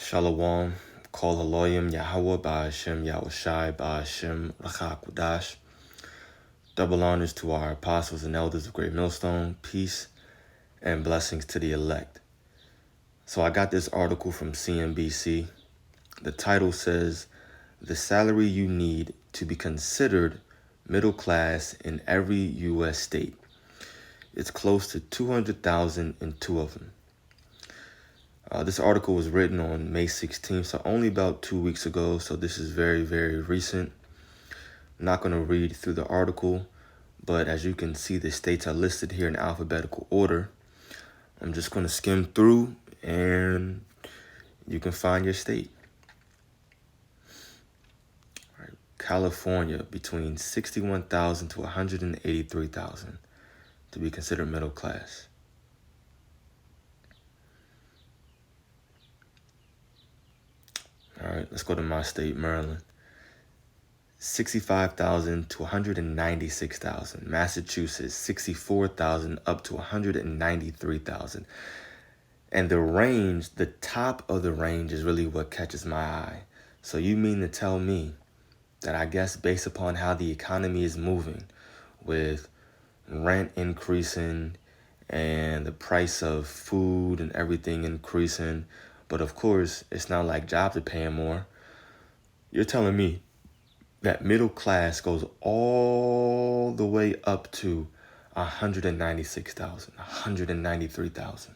Shalom, Kol Haloyim, Yahweh, Ba'ashem, Yahushai, Ba'ashem, Rachakudash. Double honors to our apostles and elders of Great Millstone, peace and blessings to the elect. So I got this article from CNBC. The title says, "The salary you need to be considered middle class in every U.S. state. It's close to 200,000 in two of them." This article was written on May 16th, so only about 2 weeks ago, so this is very, very recent. I'm not going to read through the article, but as you can see, the states are listed here in alphabetical order. I'm just going to skim through, and you can find your state. All right. California, between 61,000 to 183,000 to be considered middle class. All right, let's go to my state, Maryland. 65,000 to 196,000. Massachusetts, 64,000 up to 193,000. And the range, the top of the range is really what catches my eye. So you mean to tell me that I guess based upon how the economy is moving, with rent increasing and the price of food and everything increasing, but of course, it's not like jobs are paying more. You're telling me that middle class goes all the way up to 196,000, 193,000.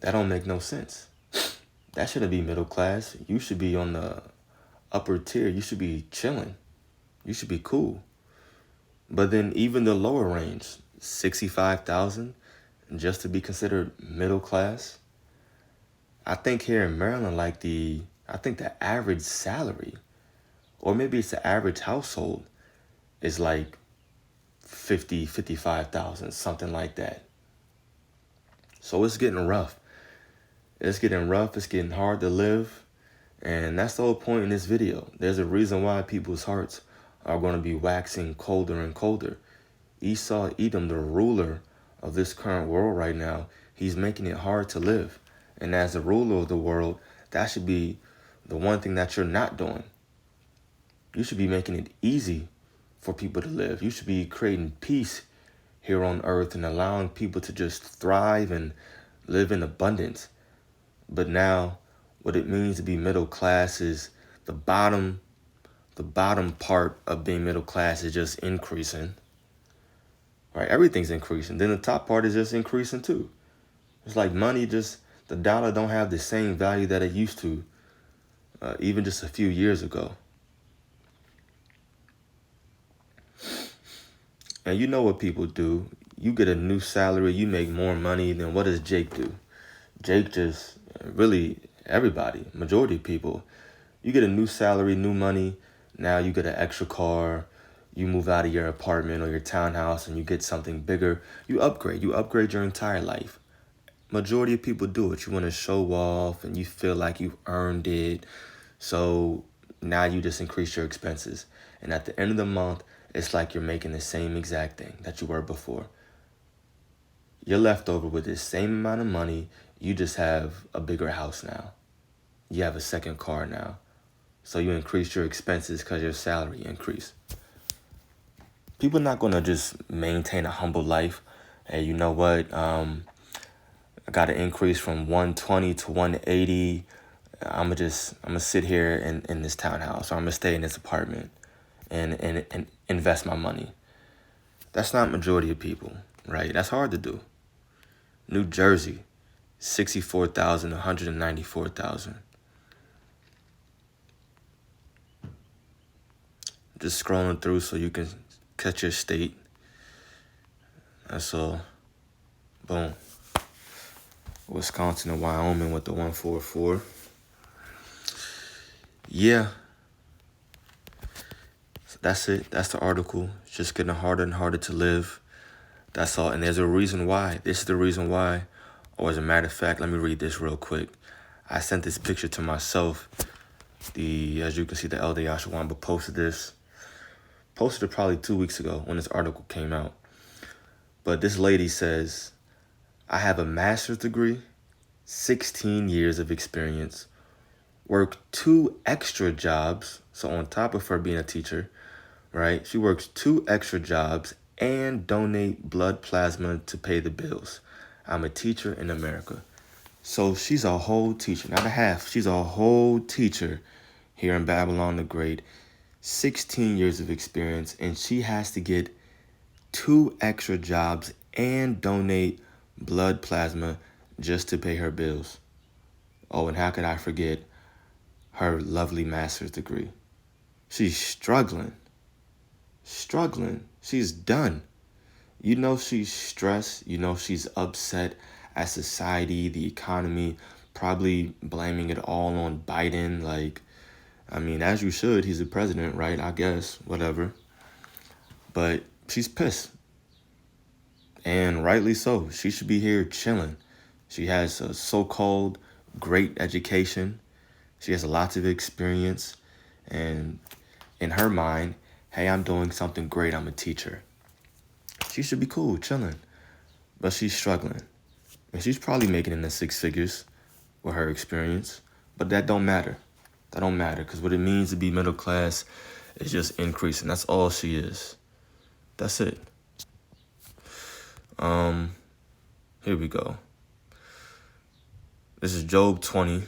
That don't make no sense. That shouldn't be middle class. You should be on the upper tier. You should be chilling. You should be cool. But then even the lower range, 65,000, just to be considered middle class. I think here in Maryland, the average salary, or maybe it's the average household, is like 55,000, something like that. So it's getting rough. It's getting rough. It's getting hard to live. And that's the whole point in this video. There's a reason why people's hearts are going to be waxing colder and colder. Esau Edom, the ruler of this current world right now, he's making it hard to live. And as the ruler of the world, that should be the one thing that you're not doing. You should be making it easy for people to live. You should be creating peace here on earth and allowing people to just thrive and live in abundance. But now, what it means to be middle class is the bottom part of being middle class is just increasing. Right? Everything's increasing. Then the top part is just increasing too. It's like money the dollar don't have the same value that it used to, even just a few years ago. And you know what people do. You get a new salary, you make more money, then what does Jake do? Jake just, really, everybody, majority of people, you get a new salary, new money, now you get an extra car, you move out of your apartment or your townhouse and you get something bigger. You upgrade your entire life. Majority of people do it. You want to show off and you feel like you've earned it. So now you just increase your expenses. And at the end of the month, it's like you're making the same exact thing that you were before. You're left over with the same amount of money. You just have a bigger house now. You have a second car now. So you increase your expenses because your salary increased. People are not going to just maintain a humble life. Hey, you know what? I got an increase from 120 to 180. I'm gonna sit here in this townhouse, or I'm gonna stay in this apartment and invest my money. That's not majority of people, right? That's hard to do. New Jersey, 64,000, 194,000. Just scrolling through so you can catch your state. That's all. Boom. Wisconsin and Wyoming with the 144. Yeah. So that's it. That's the article. It's just getting harder and harder to live. That's all. And there's a reason why. This is the reason why. Or as a matter of fact, let me read this real quick. I sent this picture to myself. As you can see, the Elder Yashawamba posted this. Posted it probably 2 weeks ago when this article came out. But this lady says, I have a master's degree, 16 years of experience, work 2 extra jobs. So on top of her being a teacher, right? She works 2 extra jobs and donate blood plasma to pay the bills. I'm a teacher in America. So she's a whole teacher, not a half. She's a whole teacher here in Babylon the Great. 16 years of experience, and she has to get 2 extra jobs and donate blood plasma just to pay her bills. Oh, and how could I forget her lovely master's degree? She's struggling. She's done. You know she's stressed. You know she's upset at society, the economy, probably blaming it all on Biden. Like, I mean, as you should. He's the president, right? I guess, whatever. But she's pissed. And rightly so. She should be here chilling. She has a so-called great education. She has lots of experience. And in her mind, hey, I'm doing something great. I'm a teacher. She should be cool, chilling. But she's struggling. And she's probably making in the 6 figures with her experience. But that don't matter. That don't matter. Because what it means to be middle class is just increasing. That's all she is. That's it. Here we go. This is Job 20,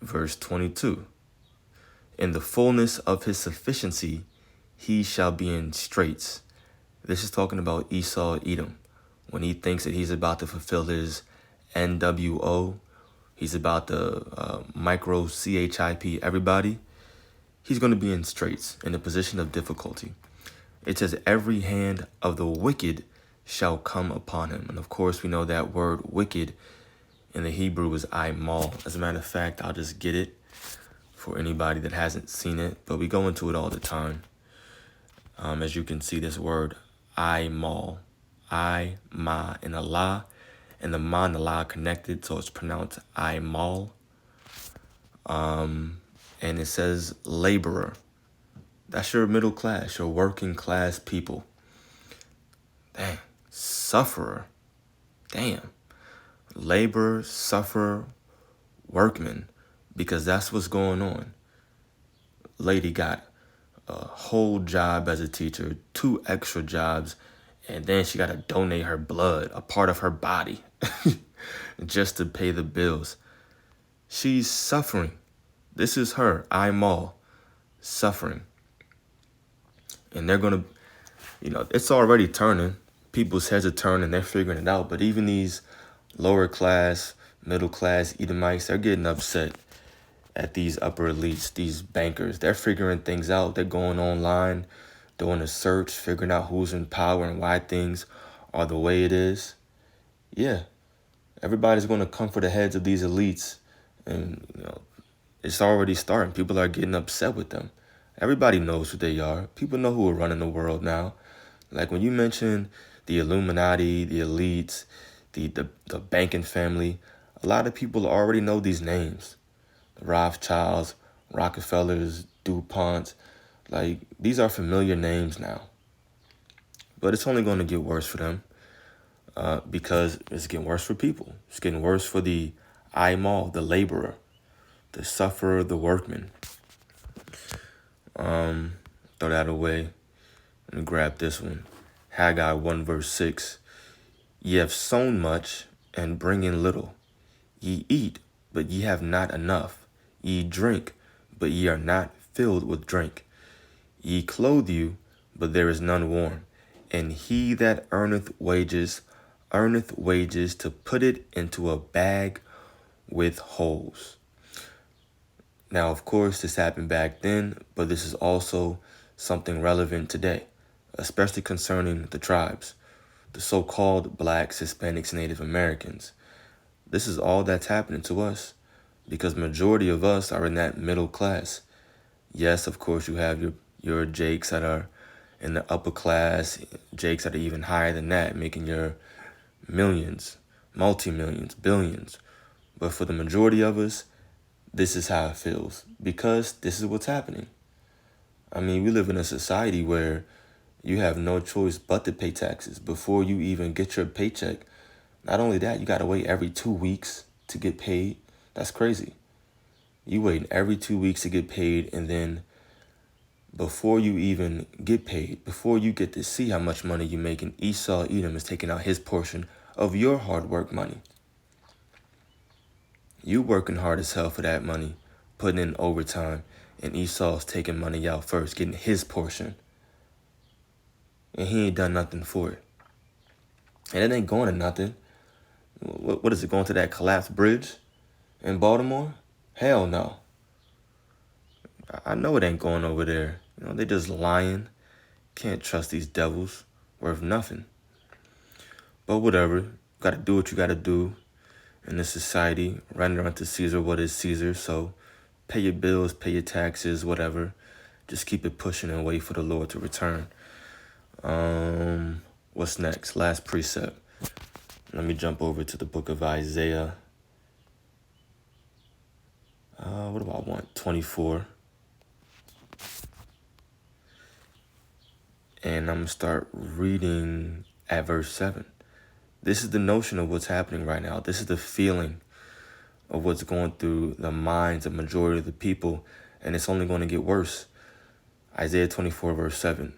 verse 22. In the fullness of his sufficiency, he shall be in straits. This is talking about Esau, Edom. When he thinks that he's about to fulfill his NWO, he's about to micro CHIP everybody, he's going to be in straits, in a position of difficulty. It says, every hand of the wicked shall come upon him. And of course, we know that word wicked in the Hebrew is aimal. As a matter of fact, I'll just get it for anybody that hasn't seen it. But we go into it all the time. As you can see, this word aimal. I, ma, and a la. And the ma and the la connected, so it's pronounced aimal. And it says laborer. That's your middle class, your working class people. Dang. Sufferer. Damn. Labor, sufferer, workman. Because that's what's going on. Lady got a whole job as a teacher, 2 extra jobs, and then she got to donate her blood, a part of her body, just to pay the bills. She's suffering. This is her, aimal, suffering. And they're going to, it's already turning. People's heads are turning. They're figuring it out. But even these lower class, middle class Edomites, they're getting upset at these upper elites, these bankers. They're figuring things out. They're going online, doing a search, figuring out who's in power and why things are the way it is. Yeah, everybody's going to come for the heads of these elites. And, it's already starting. People are getting upset with them. Everybody knows who they are. People know who are running the world now. Like when you mention the Illuminati, the elites, the banking family, a lot of people already know these names. The Rothschilds, Rockefellers, DuPont. Like, these are familiar names now. But it's only going to get worse for them because it's getting worse for people. It's getting worse for the aimal, the laborer, the sufferer, the workman. Throw that away and grab this one. Haggai 1 verse 6. Ye have sown much and bring in little. Ye eat, but ye have not enough. Ye drink, but ye are not filled with drink. Ye clothe you, but there is none warm. And he that earneth wages to put it into a bag with holes. Now, of course, this happened back then, but this is also something relevant today, especially concerning the tribes, the so-called blacks, Hispanics, Native Americans. This is all that's happening to us because majority of us are in that middle class. Yes, of course, you have your Jakes that are in the upper class, Jakes that are even higher than that, making your millions, multi-millions, billions. But for the majority of us, this is how it feels because this is what's happening. I mean, we live in a society where you have no choice but to pay taxes. Before you even get your paycheck, Not only that, you got to wait every 2 weeks to get paid. That's crazy. You wait every 2 weeks to get paid, and then before you even get paid, before you get to see how much money you're making, Esau, Edom, is taking out his portion of your hard work money. You working hard as hell for that money, putting in overtime, and Esau's taking money out first, getting his portion. And he ain't done nothing for it. And it ain't going to nothing. What is it, going to that collapsed bridge in Baltimore? Hell no. I know it ain't going over there. They just lying. Can't trust these devils. Worth nothing. But whatever. Got to do what you got to do in this society. Render unto Caesar what is Caesar. So pay your bills, pay your taxes, whatever. Just keep it pushing and wait for the Lord to return. What's next? Last precept. Let me jump over to the book of Isaiah. What do I want? 24. And I'm going to start reading at verse 7. This is the notion of what's happening right now. This is the feeling of what's going through the minds of the majority of the people, and it's only going to get worse. Isaiah 24, verse 7.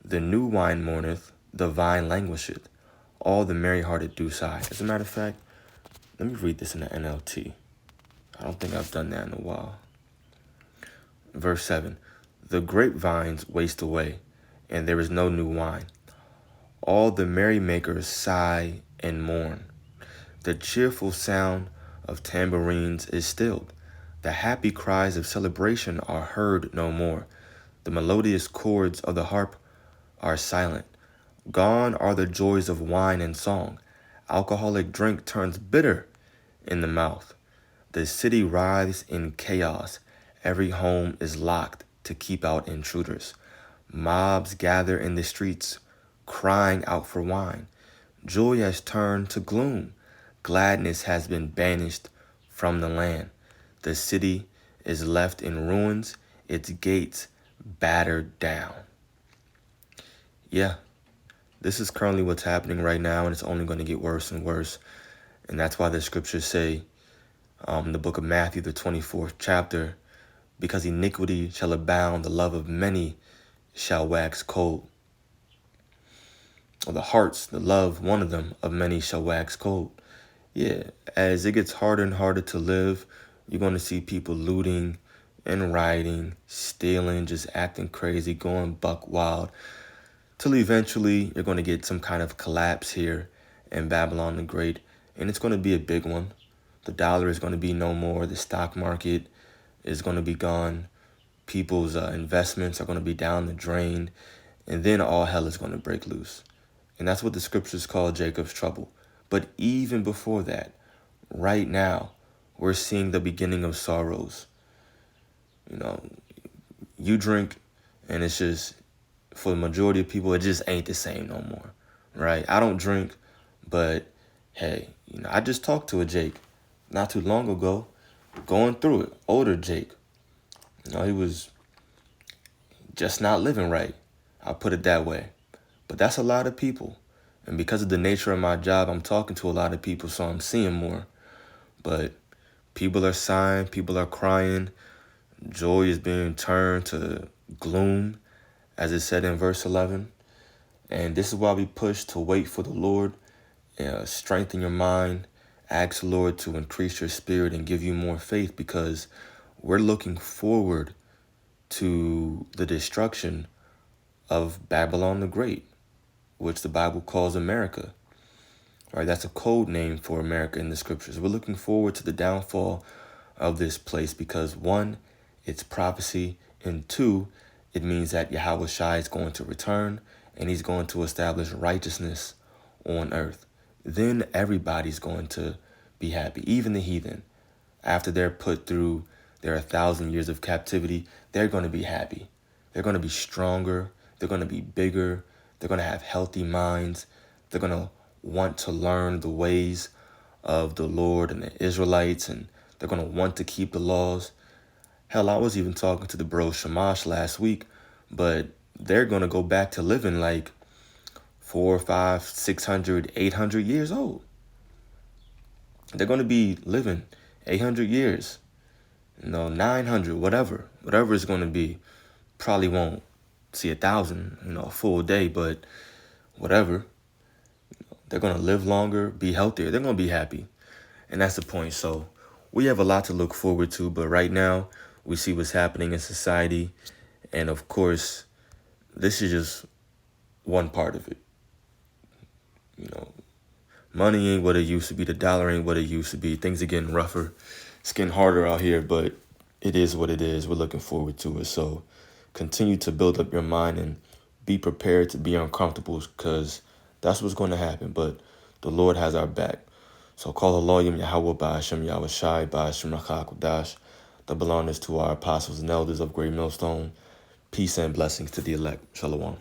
The new wine mourneth, the vine languisheth, all the merry-hearted do sigh. As a matter of fact, let me read this in the NLT. I don't think I've done that in a while. Verse 7. The grapevines waste away, and there is no new wine. All the merrymakers sigh and mourn. The cheerful sound of tambourines is stilled. The happy cries of celebration are heard no more. The melodious chords of the harp are silent. Gone are the joys of wine and song. Alcoholic drink turns bitter in the mouth. The city writhes in chaos. Every home is locked to keep out intruders. Mobs gather in the streets, crying out for wine. Joy has turned to gloom. Gladness has been banished from the land. The city is left in ruins, its gates battered down. Yeah, this is currently what's happening right now, and it's only going to get worse and worse. And that's why the scriptures say in the book of Matthew, the 24th chapter, because iniquity shall abound, the love of many shall wax cold. Or the hearts, the love, one of them, of many shall wax cold. Yeah, as it gets harder and harder to live, you're going to see people looting and rioting, stealing, just acting crazy, going buck wild, till eventually you're going to get some kind of collapse here in Babylon the Great, and it's going to be a big one. The dollar is going to be no more. The stock market is going to be gone. People's investments are going to be down the drain, and then all hell is going to break loose. And that's what the scriptures call Jacob's trouble. But even before that, right now, we're seeing the beginning of sorrows. You drink, and it's just, for the majority of people, it just ain't the same no more, right? I don't drink, but hey, I just talked to a Jake not too long ago, going through it, older Jake. He was just not living right. I'll put it that way. But that's a lot of people. And because of the nature of my job, I'm talking to a lot of people, so I'm seeing more. But people are sighing, people are crying. Joy is being turned to gloom, as it said in verse 11. And this is why we push to wait for the Lord, strengthen your mind, ask the Lord to increase your spirit and give you more faith, because we're looking forward to the destruction of Babylon the Great, which the Bible calls America. Right? That's a code name for America in the scriptures. We're looking forward to the downfall of this place because, one, it's prophecy, and two, it means that Yahweh Shai is going to return and he's going to establish righteousness on earth. Then everybody's going to be happy, even the heathen. After they're put through their 1,000 years of captivity, they're going to be happy. They're going to be stronger. They're going to be bigger. They're going to have healthy minds. They're going to want to learn the ways of the Lord and the Israelites, and they're going to want to keep the laws. Hell, I was even talking to the bro Shamash last week, but they're going to go back to living like 400, 500, 600, 800 years old. They're going to be living 800 years, 900, whatever it's going to be. Probably won't see 1,000, a full day, but whatever. They're going to live longer, be healthier. They're going to be happy. And that's the point. So we have a lot to look forward to, but right now we see what's happening in society. And of course, this is just one part of it. Money ain't what it used to be. The dollar ain't what it used to be. Things are getting rougher. It's getting harder out here, but it is what it is. We're looking forward to it. So continue to build up your mind and be prepared to be uncomfortable, because that's what's going to happen. But the Lord has our back. So call Allah Yahweh Ba'ashem Yahweh Shai Ba'ashem Rakha. The belongings to our apostles and elders of Great Millstone. Peace and blessings to the elect. Shalom.